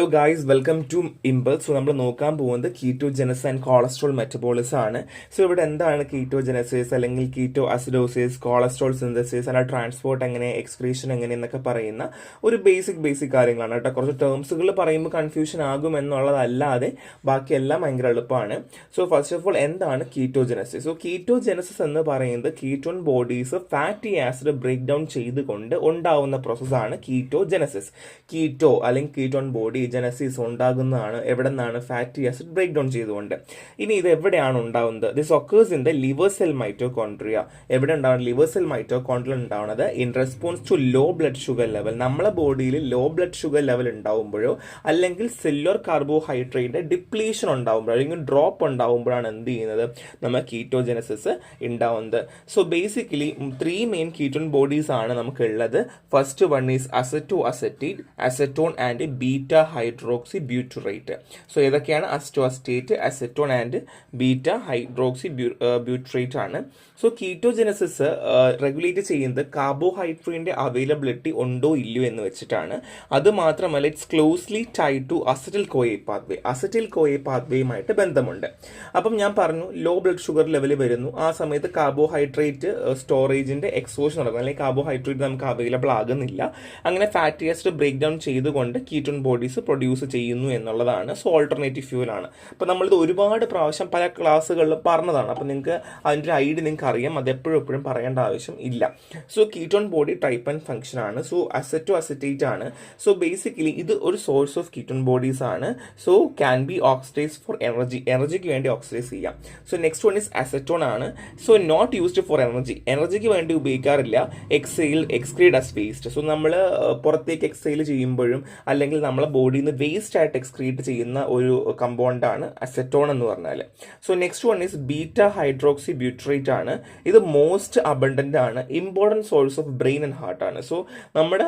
Hello guys, welcome to Impulse. So നമ്മൾ നോക്കാൻ പോകുന്നത് കീറ്റോജെനസിസ് ആൻഡ് കൊളസ്ട്രോൾ മെറ്റബോളിസം ആണ്. സോ ഇവിടെ എന്താണ് കീറ്റോജെനസിസ് അല്ലെങ്കിൽ കീറ്റോ അസിഡോസിസ്, കൊളസ്ട്രോൾ സിന്തസിസ്, അല്ല ട്രാൻസ്പോർട്ട് എങ്ങനെ, എക്സ്ക്രീഷൻ എങ്ങനെ എന്നൊക്കെ പറയുന്ന ഒരു ബേസിക് കാര്യങ്ങളാണ് കേട്ടോ. കുറച്ച് ടേംസുകൾ പറയുമ്പോൾ കൺഫ്യൂഷൻ ആകും എന്നുള്ളതല്ലാതെ ബാക്കിയെല്ലാം ഭയങ്കര എളുപ്പമാണ്. സോ ഫസ്റ്റ് ഓഫ് ഓൾ എന്താണ് കീറ്റോജെനസിസ്? സോ കീറ്റോജെനസിസ് എന്ന് പറയുന്നത് ketone bodies fatty acid break down ചെയ്തുകൊണ്ട് ഉണ്ടാവുന്ന പ്രോസസ്സാണ് കീറ്റോജെനസിസ്. കീറ്റോ അല്ലെങ്കിൽ കീറ്റോൺ ബോഡി ജനസിസ് ഉണ്ടാകുന്നതാണ് എവിടെ നിന്നാണ്? ഫാറ്റി ആസിഡ് ബ്രേക്ക് ഡൗൺ ചെയ്തുകൊണ്ട്. ഇനി ഇത് എവിടെയാണ് ഉണ്ടാവുന്നത്? This occurs in the liver cell mitochondria. എവിടെ ഉണ്ടാവുന്നത്? ലിവർ സെൽ മൈറ്റോകോൺട്രിയ ഉണ്ടാവുന്നത് in response to low blood sugar level. നമ്മളെ ബോഡിയിൽ ലോ ബ്ലഡ് ഷുഗർ ലെവൽ ഉണ്ടാവുമ്പോഴോ അല്ലെങ്കിൽ സെല്ലുലർ കാർബോഹൈഡ്രേറ്റിന്റെ ഡിപ്ലീഷൻ ഉണ്ടാവുമ്പോഴോ അല്ലെങ്കിൽ ഡ്രോപ്പ് ഉണ്ടാവുമ്പോഴാണ് എന്ത് ചെയ്യുന്നത്? നമ്മൾ കീറ്റോജെനസിസ് ഉണ്ടാവുന്നത്. So basically 3 main ketone bodies ആണ് നമുക്ക് ഉള്ളത്. First one is acetoacetate, acetone and beta hydroxy butyrate. So ഏതൊക്കെയാണ്? Acetoacetate, acetone and beta hydroxy butyrate ആണ്. സോ കീറ്റോജെനസിസ് റെഗുലേറ്റ് ചെയ്യുന്നത് കാർബോഹൈഡ്രേറ്റിന്റെ അവൈലബിലിറ്റി ഉണ്ടോ ഇല്ലയോ എന്ന് വെച്ചിട്ടാണ്. അത് മാത്രമല്ല, it's closely tied to acetyl CoA pathway. Acetyl CoA പാത്വേയുമായിട്ട് ബന്ധമുണ്ട്. അപ്പം ഞാൻ പറഞ്ഞു, ലോ ബ്ലഡ് ഷുഗർ ലെവൽ വരുന്നു. ആ സമയത്ത് കാർബോഹൈഡ്രേറ്റ് സ്റ്റോറേജിന്റെ എക്സ്പോഷർ നടക്കും, അല്ലെങ്കിൽ കാർബോഹൈഡ്രേറ്റ് നമുക്ക് അവൈലബിൾ ആകുന്നില്ല. അങ്ങനെ ഫാറ്റി ആസിഡ് ബ്രേക്ക് ഡൗൺ ചെയ്തുകൊണ്ട് കീറ്റോൺ ബോഡീസ് പ്രൊഡ്യൂസ് ചെയ്യുന്നു എന്നുള്ളതാണ്. സോ ഓൾട്ടർനേറ്റീവ് ഫ്യൂൽ ആണ്. അപ്പോൾ നമ്മളിത് ഒരുപാട് പ്രാവശ്യം പല ക്ലാസ്സുകളിൽ പറഞ്ഞതാണ്. അപ്പോൾ നിങ്ങൾക്ക് അതിൻ്റെ ഒരു ഐഡിയ നിങ്ങൾക്ക് അറിയാം, അത് എപ്പോഴും പറയേണ്ട ആവശ്യം ഇല്ല. So ketone body type and function ആണ്. സോ അസറ്റോ അസറ്റേറ്റ് ആണ്. സോ ബേസിക്കലി ഇത് ഒരു സോഴ്സ് ഓഫ് കീറ്റോൺ ബോഡീസ് ആണ്. So can be oxidise for എനർജിക്ക് വേണ്ടി ഓക്സിഡൈസ് ചെയ്യാം. So next one is acetone ആണ്. സോ നോട്ട് യൂസ്ഡ് ഫോർ എനർജിക്ക് വേണ്ടി ഉപയോഗിക്കാറില്ല. എക്സ്ക്രീഡ് ആസ് വേസ്റ്റ്. സോ നമ്മൾ പുറത്തേക്ക് എക്സൈൽ ചെയ്യുമ്പോഴും അല്ലെങ്കിൽ നമ്മളെ ബോഡിയിൽ നിന്ന് വേസ്റ്റ് ആയിട്ട് എക്സ്ക്രീറ്റ് ചെയ്യുന്ന ഒരു കമ്പൗണ്ടാണ് അസറ്റോൺ എന്ന് പറഞ്ഞാൽ. So next one is beta hydroxy butyrate ആണ്. ഇത് മോസ്റ്റ് അബണ്ടന്റ് ആണ്. Important source of brain and heart ആണ്. സോ നമ്മുടെ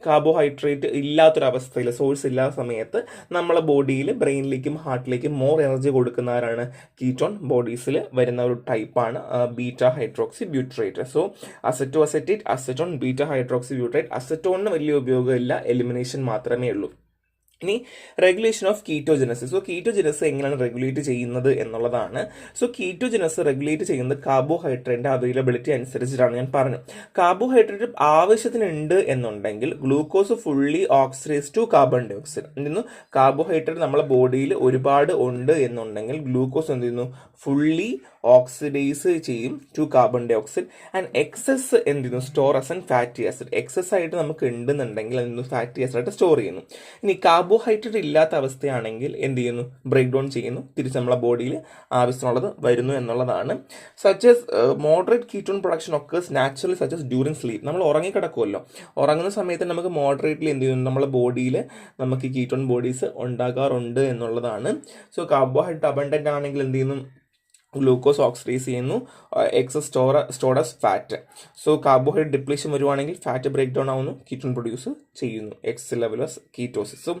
കാർബോഹൈഡ്രേറ്റ് ഇല്ലാത്തൊരവസ്ഥയിൽ, സോഴ്സ് ഇല്ലാത്ത സമയത്ത് നമ്മളെ ബോഡിയിൽ ബ്രെയിനിലേക്കും ഹാർട്ടിലേക്കും മോർ എനർജി കൊടുക്കുന്നവരാണ് കീറ്റോൺ ബോഡീസിൽ വരുന്ന ഒരു ടൈപ്പാണ് beta hydroxy butyrate. So acetoacetate, acetone, beta hydroxy butyrate. അസറ്റോണിന് വലിയ ഉപയോഗമില്ല, എലിമിനേഷൻ മാത്രമേ ഉള്ളൂ. ഇനി regulation of ketogenesis. So ketogenesis എങ്ങനെയാണ് റെഗുലേറ്റ് ചെയ്യുന്നത് എന്നുള്ളതാണ്. സോ കീറ്റോജെനസിസ് റെഗുലേറ്റ് ചെയ്യുന്നത് കാർബോഹൈഡ്രേറ്റിന്റെ അവൈലബിലിറ്റി അനുസരിച്ചിട്ടാണ്. ഞാൻ പറഞ്ഞു, കാർബോഹൈഡ്രേറ്റ് ആവശ്യത്തിനുണ്ട് എന്നുണ്ടെങ്കിൽ glucose fully oxidise to carbon dioxide. എന്തെന്നു? കാർബോഹൈഡ്രേറ്റ് നമ്മളെ ബോഡിയിൽ ഒരുപാട് ഉണ്ട് എന്നുണ്ടെങ്കിൽ ഗ്ലൂക്കോസ് എന്ത് ചെയ്യുന്നു? ഫുള്ളി ഓക്സിഡൈസ് ചെയ്യും to carbon dioxide. And excess എന്ത് ചെയ്യുന്നു? Store as an fatty acid. Excess ആയിട്ട് നമുക്ക് ഉണ്ടെന്നുണ്ടെങ്കിൽ എന്ത് ഫാറ്റി ആസിഡ് ആയിട്ട് സ്റ്റോർ ചെയ്യുന്നു. ഇനി കാർബോഹൈഡ്രേറ്റ് ഇല്ലാത്ത അവസ്ഥയാണെങ്കിൽ എന്ത് ചെയ്യുന്നു? ബ്രേക്ക് ഡൗൺ ചെയ്യുന്നു, തിരിച്ച് നമ്മളെ ബോഡിയിൽ ആവശ്യമുള്ളത് വരുന്നു എന്നുള്ളതാണ്. Such as moderate ketone production occurs naturally such as during sleep. നമ്മൾ ഉറങ്ങിക്കിടക്കുമല്ലോ, ഉറങ്ങുന്ന സമയത്ത് നമുക്ക് മോഡറേറ്റ്ലി എന്ത് ചെയ്യുന്നു? നമ്മളെ ബോഡിയിൽ നമുക്ക് കീറ്റോൺ ബോഡീസ് ഉണ്ടാകാറുണ്ട് എന്നുള്ളതാണ്. സോ കാർബോഹൈഡ്രേറ്റ് അബണ്ടന്റ് ആണെങ്കിൽ എന്ത് ചെയ്യുന്നു? ഗ്ലൂക്കോസ് ഓക്സിഡൈസ് ചെയ്യുന്നു, excess stored as fat. So carbohydrate depletion വരുവാണെങ്കിൽ ഫാറ്റ് ബ്രേക്ക് ഡൗൺ ആവുന്നു, കീറ്റോൺ പ്രൊഡ്യൂസ് ചെയ്യുന്നു, excess level of ketosis. So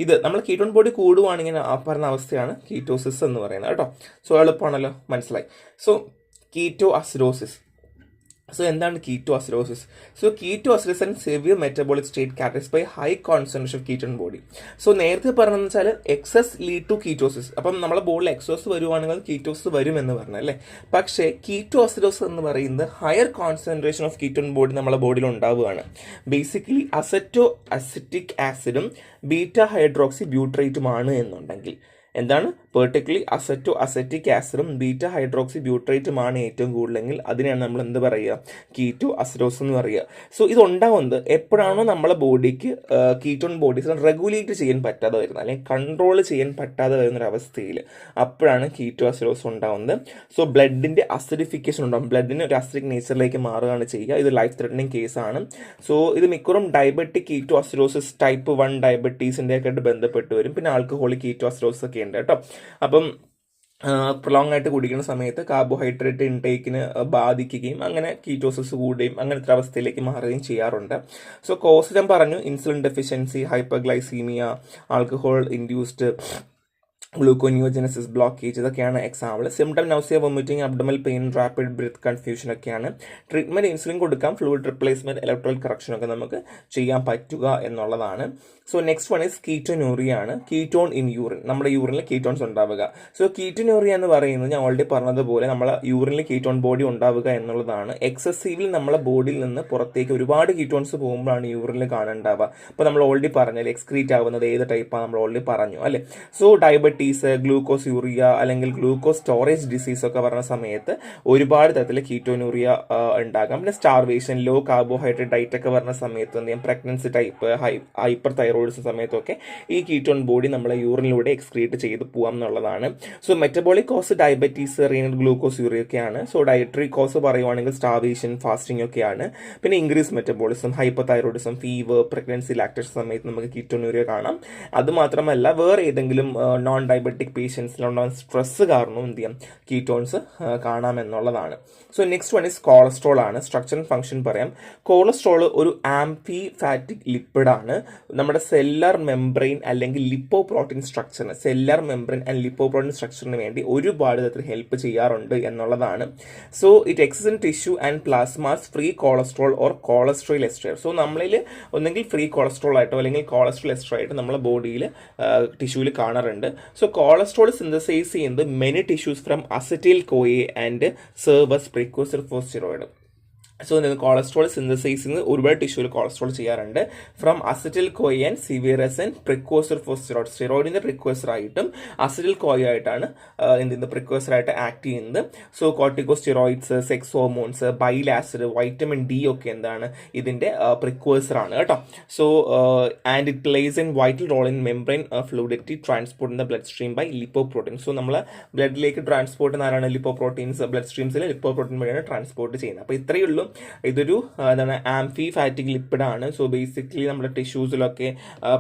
ഇത് നമ്മൾ കീറ്റോൺ ബോഡി കൂടുവാണെങ്കിൽ ആ പറഞ്ഞ അവസ്ഥയാണ് കീറ്റോസിസ് എന്ന് പറയുന്നത് കേട്ടോ. സോ എളുപ്പമാണല്ലോ, മനസ്സിലായി. So keto acidosis. സോ എന്താണ് keto acidosis? So keto acidosis and severe metabolic state characterised by high concentration of ketone body. So നേരത്തെ പറഞ്ഞതെന്ന് വെച്ചാൽ എക്സസ് ലീഡ് ടു കീറ്റോസിസ്. അപ്പം നമ്മളെ ബോഡിയിൽ എക്സോസ് വരുവാണെങ്കിൽ കീറ്റോസിസ് വരുമെന്ന് പറഞ്ഞല്ലേ. പക്ഷേ കീറ്റോ അസിഡോസിസ് എന്ന് പറയുന്നത് higher concentration of ketone body നമ്മളെ ബോഡിയിൽ ഉണ്ടാവുകയാണ്. ബേസിക്കലി അസറ്റോ അസിറ്റിക് ആസിഡും ബീറ്റ ഹൈഡ്രോക്സി ബ്യൂട്ടറേറ്റുമാണ് എന്നുണ്ടെങ്കിൽ എന്താണ്? പെർട്ടിക്കുലർലി അസറ്റോ അസറ്റിക് ആസിഡും ബീറ്റ ഹൈഡ്രോക്സി ബ്യൂട്ടറേറ്റുമാണ് ഏറ്റവും കൂടുതലെങ്കിൽ അതിനെയാണ് നമ്മൾ എന്ത് പറയുക? കീറ്റോ അസിഡോസിസ് എന്ന് പറയുക. സോ ഇത് ഉണ്ടാവുന്നത് എപ്പോഴാണോ നമ്മളെ ബോഡിക്ക് കീറ്റോൺ ബോഡീസ് റെഗുലേറ്റ് ചെയ്യാൻ പറ്റാതെ വരുന്നത്, അല്ലെങ്കിൽ കൺട്രോൾ ചെയ്യാൻ പറ്റാതെ വരുന്നൊരവസ്ഥയിൽ, അപ്പോഴാണ് കീറ്റോ അസിഡോസിസ് ഉണ്ടാവുന്നത്. സോ ബ്ലഡിന്റെ അസിഡിഫിക്കേഷൻ ഉണ്ടാകും, ബ്ലഡിന് ഒരു അസിഡിക് നേച്ചറിലേക്ക് മാറുകയാണ് ചെയ്യുക. ഇത് ലൈഫ് ത്രെറ്റനിങ് കേസാണ്. സോ ഇത് മിക്കവാറും ഡയബറ്റിക് കീറ്റോ അസിഡോസിസ്, ടൈപ്പ് 1 ഡയബറ്റീസിൻ്റെ ഒക്കെ ആയിട്ട് ബന്ധപ്പെട്ട് വരും. പിന്നെ ആൽക്കഹോളിക് കീറ്റോ അസിഡോസിസ് ഒക്കെ ഉണ്ട് കേട്ടോ. അപ്പം പ്രൊലോങ് ആയിട്ട് കുടിക്കുന്ന സമയത്ത് കാർബോഹൈഡ്രേറ്റ് ഇൻടേക്കിന് ബാധിക്കുകയും അങ്ങനെ കീറ്റോസിസ് കൂടുകയും അങ്ങനത്തെ അവസ്ഥയിലേക്ക് മാറുകയും ചെയ്യാറുണ്ട്. സോ കോസ് ഞാൻ പറഞ്ഞു, insulin deficiency, hyperglycaemia, alcohol induced gluconeogenesis, blockage, ഇതൊക്കെയാണ് example. Symptom nausea, vomiting, abdominal pain, rapid breath confusion ഒക്കെയാണ്. ട്രീറ്റ്മെൻറ്റ് ഇൻസുലിൻ കൊടുക്കാം, ഫ്ലൂയിഡ് റിപ്ലേസ്മെൻറ്റ്, ഇലക്ട്രോൽ കറക്ഷൻ ഒക്കെ നമുക്ക് ചെയ്യാൻ പറ്റുക എന്നുള്ളതാണ്. So next one is ketonuria ആണ്. കീറ്റോൺ ഇൻ യൂറിൻ, നമ്മുടെ യൂറിനിൽ കീറ്റോൺസ് ഉണ്ടാവുക. സോ കീറ്റോനൂറിയ എന്ന് പറയുന്നത് ഞാൻ ഓൾറെഡി പറഞ്ഞതുപോലെ നമ്മളെ യൂറിനിൽ കീറ്റോൺ ബോഡി ഉണ്ടാവുക എന്നുള്ളതാണ്. എക്സസീവ്ലി നമ്മളെ ബോഡിയിൽ നിന്ന് പുറത്തേക്ക് ഒരുപാട് കീറ്റോൺസ് പോകുമ്പോഴാണ് യൂറിനിൽ കാണുന്നുണ്ടാവുക. അപ്പോൾ നമ്മൾ ഓൾറെഡി പറഞ്ഞാൽ എക്സ്ക്രീറ്റ് ആവുന്നത് ഏത് ടൈപ്പാണ് നമ്മൾ ഓൾറെഡി പറഞ്ഞു അല്ലേ. സോ ഡയബറ്റീസ്, ഗ്ലൂക്കോസ് യൂറിയ അല്ലെങ്കിൽ ഗ്ലൂക്കോസ് സ്റ്റോറേജ് ഡിസീസ് ഒക്കെ പറഞ്ഞ സമയത്ത് ഒരുപാട് തരത്തിൽ കീറ്റോനൂറിയ ഉണ്ടാകാം. പിന്നെ സ്റ്റാർവേഷൻ, ലോ കാർബോഹൈഡ്രേറ്റ് ഡയറ്റ് ഒക്കെ പറഞ്ഞ സമയത്ത് എന്ത് ചെയ്യാം, പ്രഗ്നൻസി ടൈപ്പ്, ഹൈപ്പർ തൈറോയിഡിസം സമയത്തൊക്കെ ഈ കീറ്റോൺ ബോഡി നമ്മളെ യൂറിനിലൂടെ എക്സ്ക്രീറ്റ് ചെയ്ത് പോകാം എന്നുള്ളതാണ്. So metabolic cause diabetes, renal glucose urea ഒക്കെയാണ്. സോ ഡയറ്ററി കോസ് പറയുവാണെങ്കിൽ സ്റ്റാർവേഷൻ, ഫാസ്റ്റിംഗ് ഒക്കെയാണ്. പിന്നെ increase metabolism, hyper thyroidism, fever, pregnancy, lactation സമയത്ത് നമുക്ക് കീറ്റോനൂറിയ കാണാം. അത് മാത്രമല്ല വേറെ ഏതെങ്കിലും നോൺ ഡയബറ്റിക് പേഷ്യൻസിലുണ്ടാകുന്ന സ്ട്രെസ് കാരണം എന്ത് ചെയ്യാം, കീറ്റോൺസ് കാണാമെന്നുള്ളതാണ്. So next one is cholesterol ആണ്. സ്ട്രക്ചർ ആൻഡ് ഫംഗ്ഷൻ പറയാം. കൊളസ്ട്രോൾ ഒരു ആംഫി ഫാറ്റിക് ലിപ്പിഡ് ആണ്. നമ്മുടെ സെല്ലർ മെംബ്രെയിൻ അല്ലെങ്കിൽ ലിപ്പോ പ്രോട്ടീൻ സ്ട്രക്ചറിന്, cellular membrane and lipoprotein സ്ട്രക്ചറിന് വേണ്ടി ഒരുപാട് തരത്തിൽ ഹെൽപ്പ് ചെയ്യാറുണ്ട് എന്നുള്ളതാണ്. So it exist in tissue and plasmas free cholesterol or cholesterol ester. So നമ്മളിൽ ഒന്നെങ്കിൽ ഫ്രീ കൊളസ്ട്രോൾ ആയിട്ടോ അല്ലെങ്കിൽ കൊളസ്ട്രോൾ എസ്റ്റർ ആയിട്ട് നമ്മളെ ബോഡിയിൽ ടിഷ്യൂവിൽ കാണാറുണ്ട്. സോ കൊളസ്ട്രോൾ സിന്തസൈസ് ചെയ്യുന്നത് many tissues from acetyl CoA and serves precursor for steroid. So cholesterol synthesise ചെയ്യുന്നത് ഒരുപാട് ടിഷ്യൂവിൽ കൊളസ്ട്രോൾ ചെയ്യാറുണ്ട്. From acetyl CoA and serves and precursor for steroid. സ്റ്റിറോയിഡിന്റെ പ്രിക്വസർ ആയിട്ടും അസറ്റിൽ കോയ ആയിട്ടാണ് എന്ത് പ്രിക്വസർ ആയിട്ട് ആക്ട് ചെയ്യുന്നത്. So corticosteroids, sex hormones, bile acid, vitamin D ഒക്കെ എന്താണ് ഇതിന്റെ പ്രിക്വസർ ആണ് കേട്ടോ. So and it plays in vital role in membrane fluidity transport in the blood stream by lipoprotein. So നമ്മളെ ബ്ലഡിലേക്ക് ട്രാൻസ്പോർട്ട് ചെയ്യുന്നതാണ് ലിപ്പോ പ്രോട്ടീൻസ്. ബ്ലഡ് സ്ട്രീംസിൽ lipoprotein വഴിയാണ് ട്രാൻസ്പോർട്ട് ചെയ്യുന്നത്. അപ്പോൾ ഇത്രയേ ഉള്ളൂ. ഇതൊരു എന്താണ് ആംഫി ഫാറ്റിക് ലിപ്പിഡ് ആണ്. സോ ബേസിക്കലി നമ്മുടെ ടിഷ്യൂസിലൊക്കെ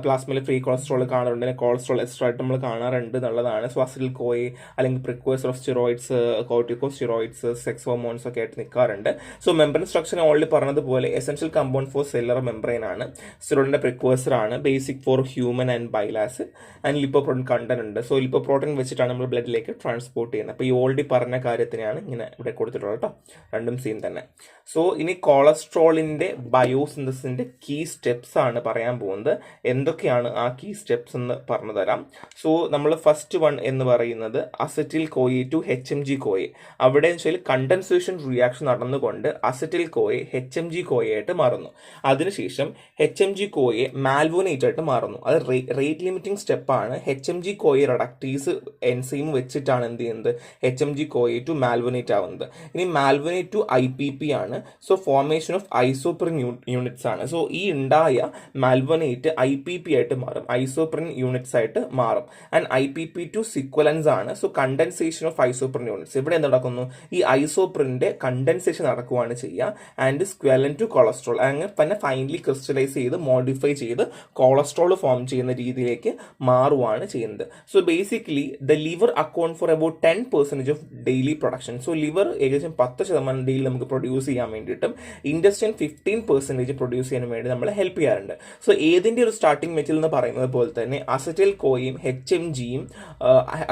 പ്ലാസ്മയിൽ ഫ്രീ കൊളസ്ട്രോൾ കാണാറുണ്ട്, കൊളസ്ട്രോൾ എക്സ്ട്രാ ആയിട്ട് നമ്മൾ കാണാറുണ്ട് എന്നുള്ളതാണ്. സോ അസിഡിൽ കോയെ അല്ലെങ്കിൽ precursor of steroids, corticosteroids, sex hormones ഒക്കെ ആയിട്ട് നിൽക്കാറുണ്ട്. സോ മെംബ്രെയിൻ സ്ട്രക്ചർ ഓൾറെഡി പറഞ്ഞതുപോലെ essential compound for cellular membrane ആണ്. സ്റ്റിറോയിഡിന്റെ പ്രിക്വേഴ്സർ ആണ്. Basic for human and bile acid and lipo protein content ഉണ്ട്. സോ ലിപ്പോ പ്രോട്ടീൻ വെച്ചിട്ടാണ് നമ്മൾ ബ്ലഡിലേക്ക് ട്രാൻസ്പോർട്ട് ചെയ്യുന്നത്. അപ്പോൾ ഈ ഓൾറെഡി പറഞ്ഞ കാര്യത്തിനാണ് ഇങ്ങനെ ഇവിടെ കൊടുത്തിട്ടുള്ളത് കേട്ടോ. രണ്ടും സെയിം തന്നെ. സോ ഇനി കൊളസ്ട്രോളിന്റെ ബയോസിന്തസിന്റെ കീ സ്റ്റെപ്സ് ആണ് പറയാൻ പോകുന്നത്. എന്തൊക്കെയാണ് ആ കീ സ്റ്റെപ്സ് എന്ന് പറഞ്ഞു തരാം. സോ നമ്മൾ ഫസ്റ്റ് വൺ എന്ന് പറയുന്നത് അസറ്റിൽ കോയെ ടു HMG കോയെ. അവിടെ വെച്ചാൽ കണ്ടൻസേഷൻ റിയാക്ഷൻ നടന്നുകൊണ്ട് അസറ്റിൽ കോയെ HMG കോയായിട്ട് മാറുന്നു. അതിനുശേഷം HMG കോയെ മാൽവോനേറ്റ് ആയിട്ട് മാറുന്നു. അത് റേറ്റ് ലിമിറ്റിംഗ് സ്റ്റെപ്പാണ്. HMG കോയെ റെഡക്ടീസ് എൻസൈം വെച്ചിട്ടാണ് എന്ത് ചെയ്യുന്നത്, HMG കോയെ ടു മാൽവോനേറ്റ് ആവുന്നത്. ഇനി മാൽവോനേറ്റ് ടു IPP ആണ്. So formation of isoprene units ആണ്. സോ ഈ ഉണ്ടായ മാൽവനേറ്റ് IPP ആയിട്ട് മാറും, ഐസോപ്രിൻ യൂണിറ്റ്സ് ആയിട്ട് മാറും. ആൻഡ് IPP ടു സിക്വലൻസ് ആണ്. So condensation of isoprene units. ഇവിടെ എന്ത് നടക്കുന്നു, ഈ ഐസോപ്രിന്റെ കണ്ടൻസേഷൻ നടക്കുകയാണ് ചെയ്യുക. ആൻഡ് സ്ക്വലൻ ടു കൊളസ്ട്രോൾ, അങ്ങനെ തന്നെ ഫൈനലി ക്രിസ്റ്റലൈസ് ചെയ്ത് മോഡിഫൈ ചെയ്ത് കൊളസ്ട്രോൾ ഫോം ചെയ്യുന്ന രീതിയിലേക്ക് മാറുകയാണ് ചെയ്യുന്നത്. So basically the liver account for about 10% of daily production. So liver ഏകദേശം 10% ഡെയിലി നമുക്ക് പ്രൊഡ്യൂസ് ചെയ്യാൻ വേണ്ടിയിട്ടും ഇൻഡസ്ട്രിയൻ 15% പ്രൊഡ്യൂസ് ചെയ്യാൻ വേണ്ടി നമ്മളെ ഹെൽപ്പ് ചെയ്യാറുണ്ട്. സോ ഏതിന്റെ ഒരു സ്റ്റാർട്ടിംഗ് മെറ്റീരിയൽ എന്ന് പറയുന്നത് പോലെ തന്നെ അസറ്റൈൽ കോയും HMGയും,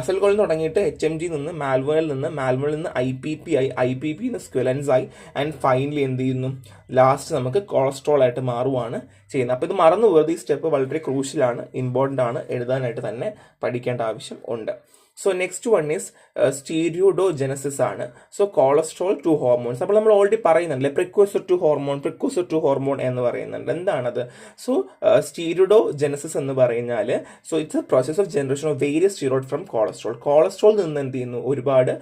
അസൽ കോയിൽ തുടങ്ങിയിട്ട് HMG നിന്ന് മാൽവോനിൽ നിന്ന് IPP ആയി, IPP സ്ക്വലൻസ് ആയി, ആൻഡ് ഫൈനലി എന്ത് ചെയ്യുന്നു, ലാസ്റ്റ് നമുക്ക് കൊളസ്ട്രോൾ ആയിട്ട് മാറുകയാണ് ചെയ്യുന്നത്. അപ്പോൾ ഇത് മറന്നു പോയത്, ഈ സ്റ്റെപ്പ് വളരെ ക്രൂഷ്യലാണ്, ഇമ്പോർട്ടൻ്റ് ആണ്, എഴുതാനായിട്ട് തന്നെ പഠിക്കേണ്ട ആവശ്യം ഉണ്ട്. സോ നെക്സ്റ്റ് വൺ ഈസ് സ്റ്റീരിയോഡോജനസിസ് ആണ്. So cholesterol to hormones. അപ്പോൾ നമ്മൾ ഓൾറെഡി പറയുന്നുണ്ടല്ലേ പ്രിക്വസർ ടു ഹോർമോൺ എന്ന് പറയുന്നുണ്ട്. എന്താണത്? സോ സ്റ്റീരിയോഡോജനസിസ് എന്ന് പറഞ്ഞാൽ so it's A process of generation of various steroid from cholesterol. Cholesterol നിന്ന് എന്ത് ചെയ്യുന്നു, ഒരുപാട്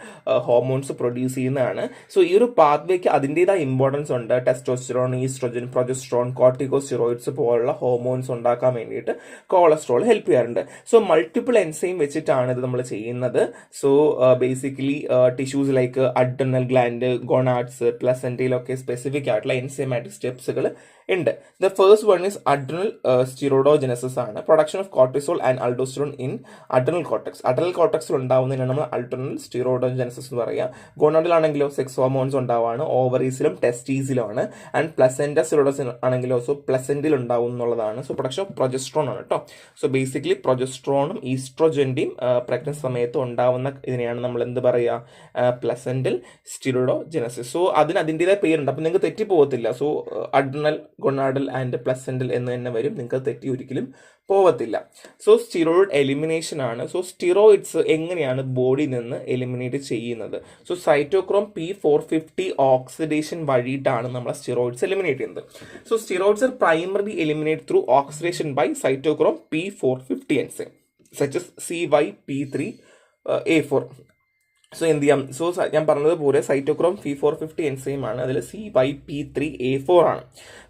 ഹോർമോൺസ് പ്രൊഡ്യൂസ് ചെയ്യുന്നതാണ്. സോ ഈ ഒരു പാത്വേക്ക് അതിൻ്റെതായ ഇമ്പോർട്ടൻസ് ഉണ്ട്. ടെസ്റ്റോസ്റ്റിറോൺ, ഈസ്ട്രോജൻ, പ്രൊജസ്ട്രോൺ, കോർട്ടിക്കോസ്റ്റിറോയിഡ്സ് പോലുള്ള ഹോർമോൺസ് ഉണ്ടാക്കാൻ വേണ്ടിയിട്ട് കൊളസ്ട്രോൾ ഹെൽപ്പ് ചെയ്യാറുണ്ട്. സോ മൾട്ടിപ്പിൾ എൻസൈം വെച്ചിട്ടാണ് ഇത് നമ്മൾ ചെയ്യുന്നത്. So basically tissues like adrenal gland, gonads, പ്ലസന്റയിലൊക്കെ സ്പെസിഫിക് ആയിട്ടുള്ള എൻസൈമാറ്റിക് സ്റ്റെപ്സുകൾ ഉണ്ട്. The first one is adrenal steroidogenesis ആണ്. Production of cortisol and aldosterone in adrenal cortex. Adrenal കോർട്ടക്സിൽ ഉണ്ടാവുന്നതിനാണ് നമ്മൾ അഡ്രിനൽ സ്റ്റിറോഡോജനസിസ് എന്ന് പറയുക. ഗോണഡിലാണെങ്കിലോ സെക്സ് ഹോർമോൺസ് ഉണ്ടാവാണ്, ഓവറീസിലും ടെസ്റ്റീസിലുമാണ്. ആൻഡ് പ്ലസെന്റ സ്റ്റിറോഡോസ് ആണെങ്കിലോ സോ പ്ലസെന്റിൽ ഉണ്ടാവും എന്നുള്ളതാണ്. സോ പ്രൊഡക്ഷൻ ഓഫ് പ്രൊജസ്ട്രോൺ ആണ് കേട്ടോ. സോ ബേസിക്കലി പ്രൊജസ്ട്രോണും ഈസ്ട്രോജന്റെയും പ്രഗ്നൻസി സമയത്ത് ഉണ്ടാവുന്ന ഇതിനെയാണ് നമ്മൾ എന്ത് പറയുക, പ്ലസെന്റൽ സ്റ്റിറോഡോജനസിസ്. സോ അതിൻ്റെതായ പേരുണ്ട്, അപ്പം നിങ്ങൾക്ക് തെറ്റിപ്പോകത്തില്ല. സോ അഡ്രിനൽ, ഗൊണാഡൽ ആൻഡ് പ്ലസെന്റൽ എന്ന് തന്നെ വരും, നിങ്ങൾക്ക് തെറ്റി ഒരിക്കലും പോവത്തില്ല. സോ സ്റ്റിറോയിഡ് എലിമിനേഷൻ ആണ്. സോ സ്റ്റിറോയിഡ്സ് എങ്ങനെയാണ് ബോഡിയിൽ നിന്ന് എലിമിനേറ്റ് ചെയ്യുന്നത്? സോ സൈറ്റോക്രോം P450 ഓക്സിഡേഷൻ വഴിയിട്ടാണ് നമ്മൾ സ്റ്റിറോയിഡ്സ് എലിമിനേറ്റ് ചെയ്യുന്നത്. So steroids are primary eliminate through oxidation by cytochrome P450 enzyme such as CYP3A4. So എന്ത് ചെയ്യാം, സോ ഞാൻ പറഞ്ഞതുപോലെ സൈറ്റോക്രോം P450 എൻസൈം ആണ്, അതിൽ CYP3A4 ആണ്.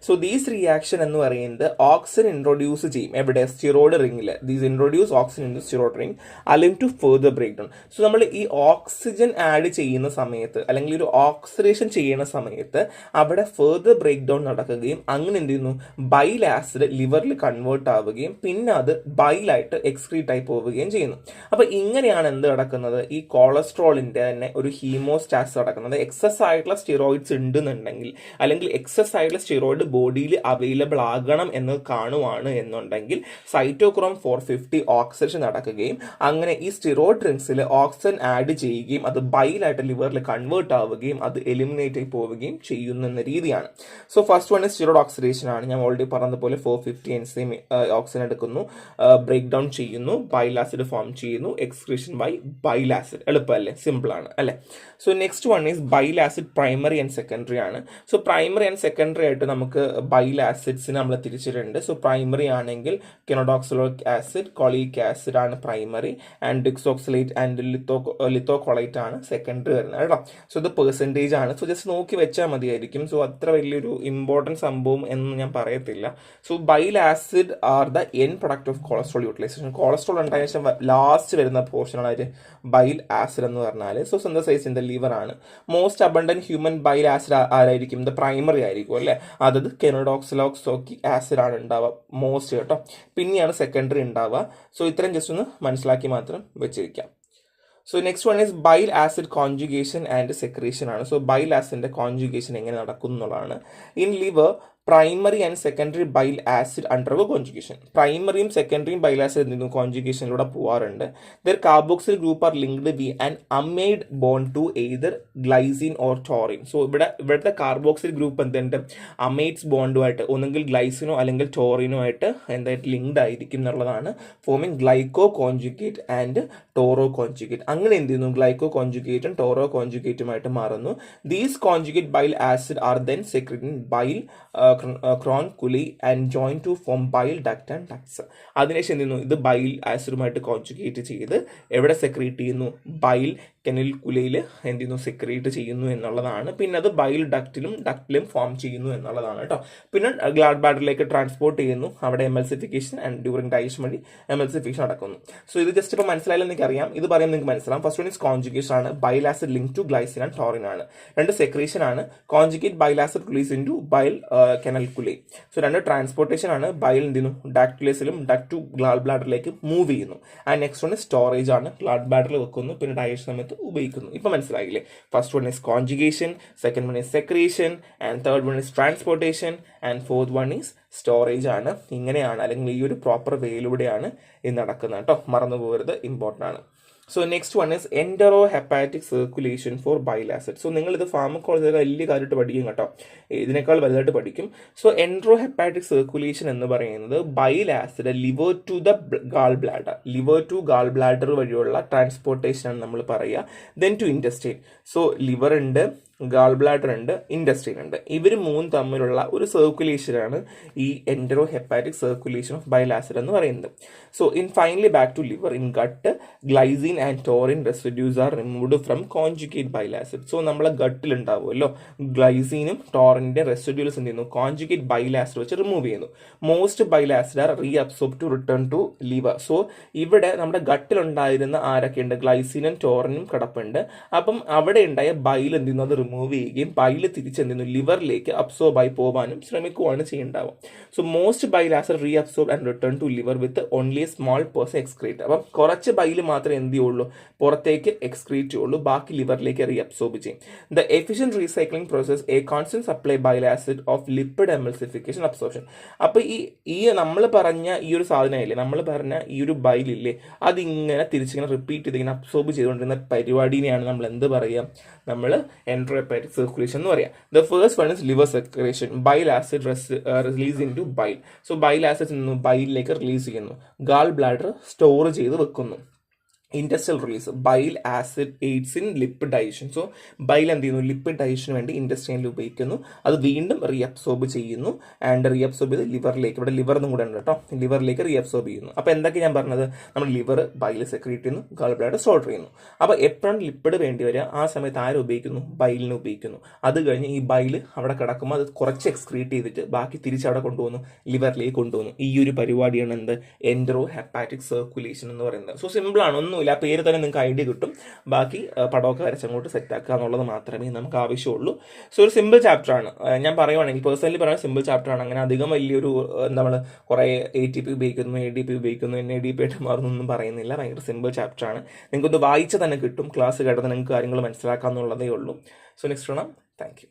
സോ ദീസ് റിയാക്ഷൻ എന്ന് പറയുന്നത് ഓക്സിജൻ ഇൻട്രൊഡ്യൂസ് ചെയ്യും. എവിടെ? സ്റ്റിറോയിഡ് റിംഗിൽ. These introduce oxygen in steroid ring allowing to further break down. So നമ്മൾ ഈ ഓക്സിജൻ ആഡ് ചെയ്യുന്ന സമയത്ത് അല്ലെങ്കിൽ ഒരു ഓക്സിഡേഷൻ ചെയ്യുന്ന സമയത്ത് അവിടെ ഫെർദർ ബ്രേക്ക് ഡൗൺ നടക്കുകയും അങ്ങനെ എന്ത് ചെയ്യുന്നു, ബൈൽ ആസിഡ് ലിവറിൽ കൺവേർട്ട് ആവുകയും പിന്നെ അത് ബൈലായിട്ട് എക്സ്ക്രീറ്റ് ആയി പോവുകയും ചെയ്യുന്നു. അപ്പൊ ഇങ്ങനെയാണ് എന്ത് നടക്കുന്നത്, ഈ കൊളസ്ട്രോൾ തന്നെ ഒരു ഹീമോസ്റ്റാസ് നടക്കുന്നത്. എക്സസ് ആയിട്ടുള്ള സ്റ്റിറോയിഡ്സ് ഉണ്ടെന്നുണ്ടെങ്കിൽ അല്ലെങ്കിൽ എക്സസ് ആയിട്ടുള്ള സ്റ്റിറോയിഡ് ബോഡിയിൽ അവൈലബിൾ ആകണം എന്ന് കാണുവാണ് എന്നുണ്ടെങ്കിൽ സൈറ്റോക്രോം 450 ഓക്സിഡേഷൻ നടക്കുകയും അങ്ങനെ ഈ സ്റ്റിറോയിഡ് ഡ്രിങ്ക്സിൽ ഓക്സിജൻ ആഡ് ചെയ്യുകയും അത് ബൈലായിട്ട് ലിവറിൽ കൺവേർട്ട് ആവുകയും അത് എലിമിനേറ്റ് ആയി പോവുകയും ചെയ്യുന്നു എന്ന രീതിയാണ്. So first one steroid oxidation ആണ്. ഞാൻ ഓൾറെഡി പറഞ്ഞതുപോലെ 450 എൻസൈം ഓക്സിജൻ എടുക്കുന്നു, ബ്രേക്ക് ഡൗൺ ചെയ്യുന്നു, ബൈൽ ആസിഡ് ഫോം ചെയ്യുന്നു, എക്സ്ക്രീഷൻ ബൈ ബൈൽ ആസിഡ്. എളുപ്പമല്ലേ, സിമ്പിൾ ആണ് അല്ലെ. So next one is bile acid primary and secondary ആണ്. സോ പ്രൈമറി ആൻഡ് സെക്കൻഡറി ആയിട്ട് നമുക്ക് ബൈൽ ആസിഡ്സിന് നമ്മൾ തിരിച്ചിട്ടുണ്ട്. സോ പ്രൈമറി ആണെങ്കിൽ കെനോഡോക്സിലോയിക് ആസിഡ്, കൊളിക് ആസിഡ് ആണ് primary, and deoxycholate and lithocholate ആണ് സെക്കൻഡറി വരുന്നത് കേട്ടോ. സോ ഇത് പെർസെൻറ്റേജ് ആണ്. സോ ജസ്റ്റ് നോക്കി വെച്ചാൽ മതിയായിരിക്കും. സോ അത്ര വലിയൊരു ഇമ്പോർട്ടൻറ്റ് സംഭവം എന്ന് ഞാൻ പറയത്തില്ല. So bile acid are the end product of cholesterol utilisation. Cholesterol ഉണ്ടായ ശേഷം ലാസ്റ്റ് വരുന്ന പോർഷനാണ് ഒരു ബൈൽ ആസിഡ് എന്ന് പറഞ്ഞാൽ. So synthesise in the liver ആണ്. Most abundant human bile acid ആരായിരിക്കും? ഇത് പ്രൈമറി ആയിരിക്കും അല്ലേ. അതത് കെനോഡോക്സിലോക്സോക്കിക് ആസിഡ് ആണ് ഉണ്ടാവുക മോസ്റ്റ് കേട്ടോ. പിന്നെയാണ് സെക്കൻഡറി ഉണ്ടാവുക. സോ ഇത്രയും ജസ്റ്റ് ഒന്ന് മനസ്സിലാക്കി മാത്രം വെച്ചിരിക്കാം. So next one is bile acid conjugation and secretion ആണ്. സോ ബൈൽ ആസിഡിന്റെ കോൺജുഗേഷൻ എങ്ങനെ നടക്കും എന്നുള്ളതാണ്. In liver primary and secondary bile acid undergo conjugation. പ്രൈമറിയും സെക്കൻഡറിയും ബൈൽ ആസിഡ് എന്തെങ്കിലും കോൺജുഗേഷനിലൂടെ പോകാറുണ്ട്. Their carboxyl group are linked via and amide bond to either glycine or taurine. So ഇവിടുത്തെ കാർബോക്സിൽ ഗ്രൂപ്പ് എന്തുണ്ട്, അമൈഡ്സ് ബോണ്ടുമായിട്ട് ഒന്നെങ്കിൽ ഗ്ലൈസിനോ അല്ലെങ്കിൽ ടോറിനോ ആയിട്ട് എന്തായിട്ട് ലിങ്ക്ഡ് ആയിരിക്കും എന്നുള്ളതാണ്. Forming glyco conjugate and tauroconjugate. അങ്ങനെ എന്ത് ചെയ്യുന്നു, ഗ്ലൈക്കോ കോൺജുഗേറ്റും ടോറോ കോൺജുഗേറ്റുമായിട്ട് മാറുന്നു. These conjugate bile acid are then secreted in bile canaliculi and join to form bile duct and ducts. അതിനുശേഷം എന്ത് ചെയ്യുന്നു, ഇത് ബൈൽ ആസിഡുമായിട്ട് കോൺജുഗേറ്റ് ചെയ്ത് എവിടെ സെക്രീറ്റ് ചെയ്യുന്നു, ബൈൽ കെനൽക്കുലയിൽ എന്ത് ചെയ്യുന്നു, സെക്രീറ്റ് ചെയ്യുന്നു എന്നുള്ളതാണ്. പിന്നെ അത് ബൈൽ ഡക്റ്റിലും ഫോം ചെയ്യുന്നു എന്നുള്ളതാണ് കേട്ടോ. പിന്നെ ഗ്ലാഡ് ബാഡറിലേക്ക് ട്രാൻസ്പോർട്ട് ചെയ്യുന്നു, അവിടെ എമൽസിഫിക്കേഷൻ ആൻഡ് ഡ്യൂറിംഗ് ഡൈജഷൻ വഴി എമൽസിഫിക്കേഷൻ നടക്കുന്നു. സോ ഇത് ജസ്റ്റ് ഇപ്പോൾ മനസ്സിലായാലും എനിക്കറിയാം, ഇത് പറയാൻ നിങ്ങൾക്ക് മനസ്സിലാവും. ഫസ്റ്റ് വൺ ഇസ് കോൺജുഗേഷൻ ആണ്, bile acid link to glycine and taurine ആണ്. രണ്ട് സെക്രീഷൻ ആണ്, conjugate bile acid release into bile canaliculi. So രണ്ട് ട്രാൻസ്പോർട്ടേഷൻ ആണ്, ബൈൽ എന്ത് ചെയ്യുന്നു, ഡക്റ്റുലേസിലും ഡക്ട് ടു ഗ്ലാഡ് ബ്ലാഡറിലേക്ക് മൂവ് ചെയ്യുന്നു. ആൻഡ് നെക്സ്റ്റ് വൺ സ്റ്റോറേജ് ആണ്, ഗ്ലാഡ് ബാഡറിൽ വെക്കുന്നു, പിന്നെ ഡൈജഷൻ സമയത്ത് ഉപയോഗിക്കുന്നു. ഇപ്പൊ മനസ്സിലായില്ലേ? First one is conjugation, second one is secretion, and third one is transportation, and fourth one is storage ആണ്. ഇങ്ങനെയാണ് അല്ലെങ്കിൽ ഈ ഒരു പ്രോപ്പർ വേയിലൂടെയാണ് ഇത് നടക്കുന്നത് കേട്ടോ. മറന്നു പോകരുത്, ഇമ്പോർട്ടൻ്റ് ആണ്. So next one is entero hepatic circulation for bile acid. So നിങ്ങൾ ഇത് ഫാർമക്കോളജിയിൽ വലിയ കാര്യമായിട്ട് പഠിക്കും കേട്ടോ, ഇതിനേക്കാൾ വലുതായിട്ട് പഠിക്കും. സോ എൻഡറോ ഹെപ്പാറ്റിക് സർക്കുലേഷൻ എന്ന് പറയുന്നത് bile acid liver to the gall bladder വഴിയുള്ള ട്രാൻസ്പോർട്ടേഷൻ ആണ് നമ്മൾ പറയുക. Then to intestine. So liver ഉണ്ട്, ഗാൾ ബ്ലാഡർ ഉണ്ട്, ഇൻഡസ്ട്രീൻ ഉണ്ട്. ഇവർ മൂന്ന് തമ്മിലുള്ള ഒരു സർക്കുലേഷനാണ് ഈ entero hepatic circulation of bile acid എന്ന് പറയുന്നത്. So in finally back to liver, in gut glycine and taurine residues are removed from conjugate bile acid. So നമ്മളെ ഗട്ടിൽ ഉണ്ടാവുമല്ലോ ഗ്ലൈസിനും ടോറിൻ്റെ റെസിഡ്യൂസ് എന്ത് ചെയ്യുന്നു, കോൺജുഗേറ്റ് ബൈൽ ആസിഡ് വെച്ച് റിമൂവ് ചെയ്യുന്നു. Most bile acid are reabsorb to return to liver. So ഇവിടെ നമ്മുടെ ഗട്ടിലുണ്ടായിരുന്ന ആരൊക്കെയുണ്ട്, ഗ്ലൈസിനും ടോറിനും കിടപ്പുണ്ട്. അപ്പം അവിടെ ഉണ്ടായ ബൈൽ എന്ത് ചെയ്യുന്നു, അത് റിമൂവ് ചെയ്യുകയും ബൈൽ തിരിച്ചെന്തുന്നു ലിവറിലേക്ക് അബ്സോർബ് ആയി പോകാനും ശ്രമിക്കുകയാണ് ചെയ്യുന്നുണ്ടാവുക. So most bile acid reabsorb and return to liver with only a small portion excrete. അപ്പം കുറച്ച് ബൈൽ മാത്രമേ എന്ത് ചെയ്യുള്ളൂ, പുറത്തേക്ക് എക്സ്ക്രീറ്റ് ചെയ്യുള്ളൂ, ബാക്കി ലിവറിലേക്ക് റീ അബ്സോർബ് ചെയ്യും. The efficient recycling process a constant supply bile acid of lipid emulsification absorption. അപ്പോൾ ഈ നമ്മൾ പറഞ്ഞ ഈ ഒരു സാധനമില്ലേ, നമ്മൾ പറഞ്ഞ ഈ ഒരു ബൈലില്ലേ, അതിങ്ങനെ തിരിച്ചിങ്ങനെ റിപ്പീറ്റ് ചെയ്ത് ഇങ്ങനെ അബ്സോർബ് ചെയ്തുകൊണ്ടിരുന്ന പരിപാടിനെയാണ് നമ്മൾ എന്ത് പറയുക, നമ്മൾ എൻട്രോഹെപ്പാറ്റിക് സർക്കുലേഷൻ എന്ന് പറയാം. The first one is liver secretion. Bile acid release into bile. So bile acid ബൈലിലേക്ക് റിലീസ് ചെയ്യുന്നു. ഗാൾ ബ്ലാഡർ സ്റ്റോർ ചെയ്ത് വെക്കുന്നു. Intestinal release. Bile acid aids in lipid digestion. So bile എന്ത് ചെയ്യുന്നു, ലിപ്പിഡ് ഡൈജഷന് വേണ്ടി ഇൻറ്റസ്റ്റൈനിൽ ഉപയോഗിക്കുന്നു. അത് വീണ്ടും റീഅബ്സോർബ് ചെയ്യുന്നു. ആൻഡ് റീഅബ്സോർബ് ചെയ്ത് ലിവറിലേക്ക്, ഇവിടെ ലിവർ എന്നും കൂടെ ഉണ്ട് കേട്ടോ, ലിവറിലേക്ക് റീഅബ്സോർബ് ചെയ്യുന്നു. അപ്പോൾ എന്തൊക്കെ ഞാൻ പറഞ്ഞത്, നമ്മൾ ലിവർ ബൈൽ സെക്രീറ്റ് ചെയ്യുന്നു, ഗാൾ ബ്ലാഡർ സ്റ്റോർ ചെയ്യുന്നു. അപ്പോൾ എപ്പോഴാണ് ലിപ്പിഡ് വേണ്ടി വരിക, ആ സമയത്ത് ആരും ഉപയോഗിക്കുന്നു, ബൈലിനെ ഉപയോഗിക്കുന്നു. അത് കഴിഞ്ഞ് ഈ ബൈൽ അവിടെ കിടക്കുമ്പോൾ അത് കുറച്ച് എക്സ്ക്രീറ്റ് ചെയ്തിട്ട് ബാക്കി തിരിച്ചവിടെ കൊണ്ടുപോകുന്നു, ലിവറിലേക്ക് കൊണ്ടുപോകുന്നു. ഈ ഒരു പരിപാടിയാണ് എന്ത്, എൻട്രോ ഹെപ്പാറ്റിക് സർക്കുലേഷൻ എന്ന് പറയുന്നത്. സോ സിമ്പിളാണ്, ഒന്നും ആ പേര് തന്നെ നിങ്ങൾക്ക് ഐഡിയ കിട്ടും. ബാക്കി പടമൊക്കെ വരച്ചങ്ങോട്ട് സെറ്റ് ആക്കുക എന്നുള്ളത് മാത്രമേ നമുക്ക് ആവശ്യമുള്ളൂ. സോ ഒരു സിമ്പിൾ ചാപ്റ്റർ ആണ്. ഞാൻ പറയുവാണെങ്കിൽ പേഴ്സണലി പറയുന്നത് സിമ്പിൾ ചാപ്റ്റർ ആണ്. അങ്ങനെ അധികം വലിയൊരു നമ്മൾ കുറേ ATP ഉപയോഗിക്കുന്നു, ADP ഉപയോഗിക്കുന്നു, NADP ആയിട്ട് മാറുന്നൊന്നും പറയുന്നില്ല. ഭയങ്കര സിമ്പിൾ ചാപ്റ്റർ ആണ്. നിങ്ങൾക്കൊന്ന് വായിച്ചാൽ തന്നെ കിട്ടും, ക്ലാസ് കേട്ടത് നിങ്ങൾക്ക് കാര്യങ്ങൾ മനസ്സിലാക്കാമെന്നുള്ളതേ ഉള്ളൂ. സോ നെക്സ്റ്റ് കാണാം. Thank you.